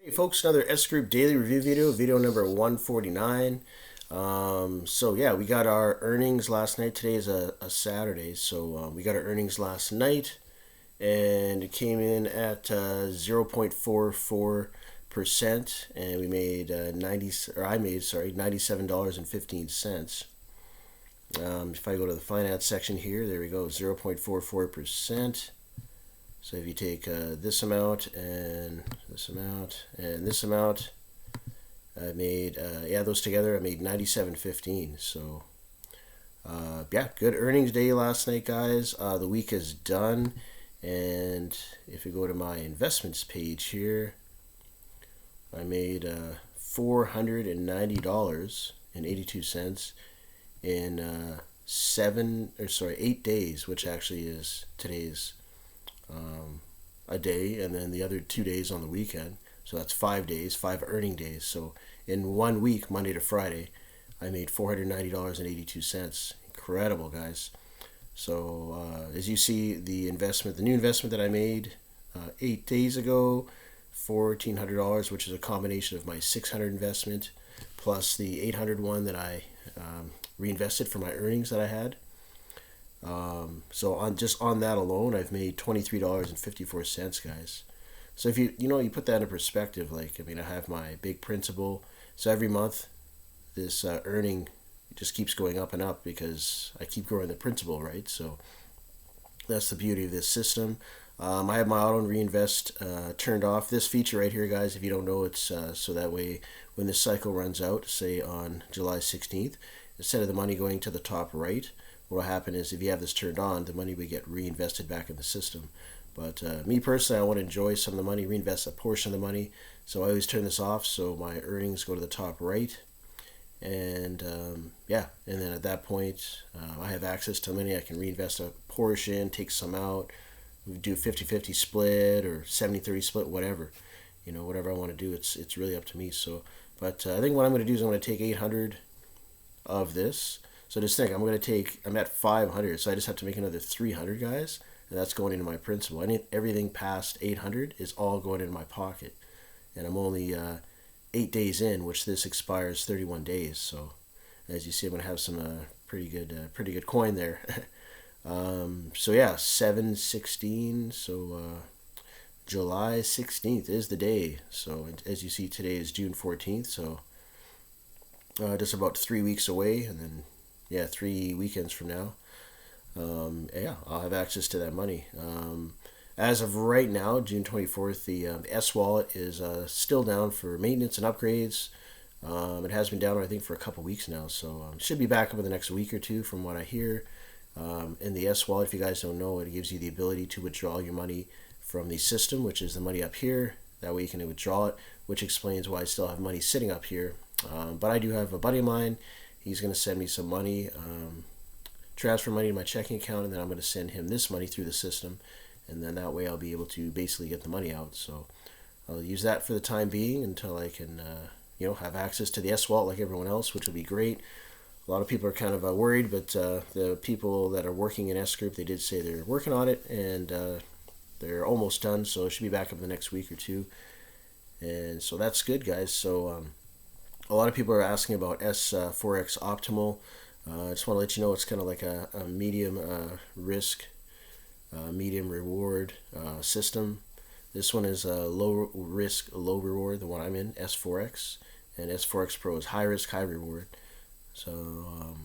Hey folks, another S Group daily review video number 149. So yeah, we got our earnings last night. Today is a Saturday, so we got our earnings last night, and it came in at 0.44%, and we made I made $97.15. If I go to the finance section here, there we go, 0.44%. So if you take this amount and this amount and this amount, I made those together. I made 97.15. So yeah, good earnings day last night, guys. The week is done, and if you go to my investments page here, I made $490.82 in 8 days, which actually is today's a day, and then the other 2 days on the weekend. So that's 5 days, 5 earning days. So in 1 week, Monday to Friday, I made $490.82. Incredible, guys. So as you see, the new investment that I made 8 days ago, $1,400, which is a combination of my 600 investment plus the 800 one that I reinvested for my earnings that I had. So on that alone, I've made $23.54, guys. So if you put that in perspective, I have my big principal. So every month, this earning just keeps going up and up because I keep growing the principal, right? So that's the beauty of this system. I have my auto reinvest turned off. This feature right here, guys, if you don't know, it's so that way when this cycle runs out, say on July 16th, instead of the money going to the top right, what will happen is if you have this turned on, the money will get reinvested back in the system. But me personally, I want to enjoy some of the money, reinvest a portion of the money. So I always turn this off so my earnings go to the top right. And and then at that point, I have access to money. I can reinvest a portion, take some out, do 50-50 split or 70-30 split, whatever. Whatever I want to do, it's really up to me. So, but I think what I'm going to do is I'm going to take 800 of this. So just think, I'm at 500, so I just have to make another 300, guys, and that's going into my principal. Everything past 800 is all going into my pocket, and I'm only 8 days in, which this expires 31 days. So as you see, I'm going to have some pretty good coin there. So yeah, 7/16. So July 16th is the day. So as you see, today is June 14th. So just about 3 weeks away, and then 3 weekends from now, I'll have access to that money. As of right now, June 24th, the S wallet is still down for maintenance and upgrades. It has been down, I think, for a couple weeks now, so it should be back up in the next week or two, from what I hear. In the S wallet, if you guys don't know, it gives you the ability to withdraw your money from the system, which is the money up here. That way you can withdraw it, which explains why I still have money sitting up here. But I do have a buddy of mine. He's going to send me some money, transfer money to my checking account, and then I'm going to send him this money through the system, and then that way I'll be able to basically get the money out. So I'll use that for the time being until I can, have access to the S wallet like everyone else, which will be great. A lot of people are kind of worried, but the people that are working in S Group, they did say they're working on it, and they're almost done, so it should be back up the next week or two. And so that's good, guys. So a lot of people are asking about Forex Optimal. I just want to let you know it's kind of like a medium risk, medium reward system. This one is low risk, low reward, the one I'm in, S4X. And S4X Pro is high risk, high reward. So,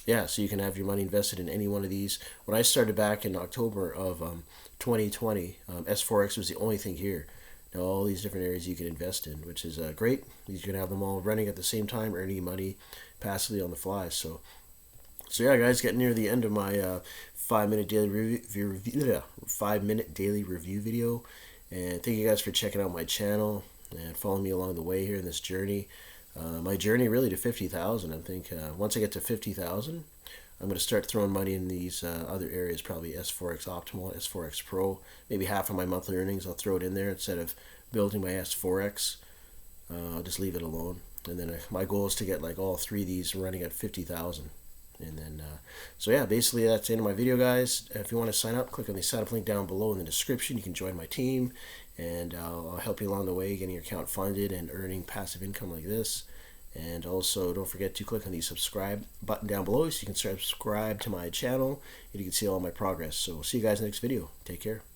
so you can have your money invested in any one of these. When I started back in October of 2020, S4X was the only thing here. Now, all these different areas you can invest in, which is great. You can have them all running at the same time, earning money passively on the fly. So yeah, guys, getting near the end of my 5-minute daily review video. And thank you guys for checking out my channel and following me along the way here in this journey. My journey really to 50,000. I think once I get to 50,000, I'm going to start throwing money in these other areas, probably S4X Optimal, S4X Pro. Maybe half of my monthly earnings, I'll throw it in there instead of building my S4X. I'll just leave it alone. And then my goal is to get all three of these running at 50,000. And then, basically that's the end of my video, guys. If you want to sign up, click on the sign up link down below in the description. You can join my team and I'll help you along the way getting your account funded and earning passive income like this. And also, don't forget to click on the subscribe button down below so you can subscribe to my channel and you can see all my progress. So see you guys in the next video. Take care.